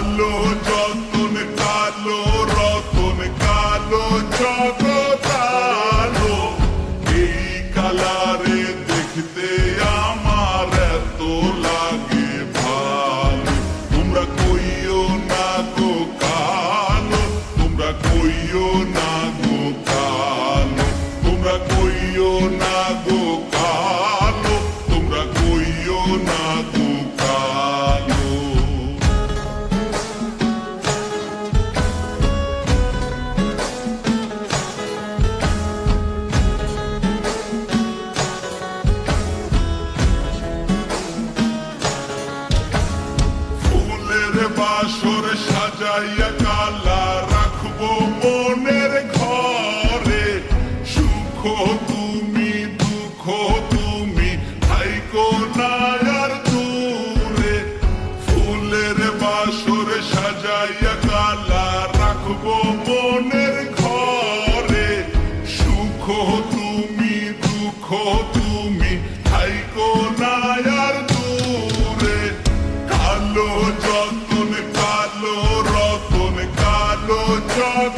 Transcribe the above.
কালো যতন কালো রতন কালো জগতালো এই কালারে দেখতে আমার এত লাগে ভালো তোমরা কইও না গো কালো তোমরা কইও না গো কালো তোমরা কইও না গো কালো তোমরা কইও না গো কালো বাসর সাজাইয়া কালা রাখবো মনের ঘরে সুখ তুমি দুঃখ তুমি থাইকো না আর দূরে ফুলের বাসর সাজাইয়া কালা রাখবো মনের ঘরে সুখ তুমি দুঃখ তুমি থাইকো না আর দূরে কালো যতন কালো রতন কালো জগ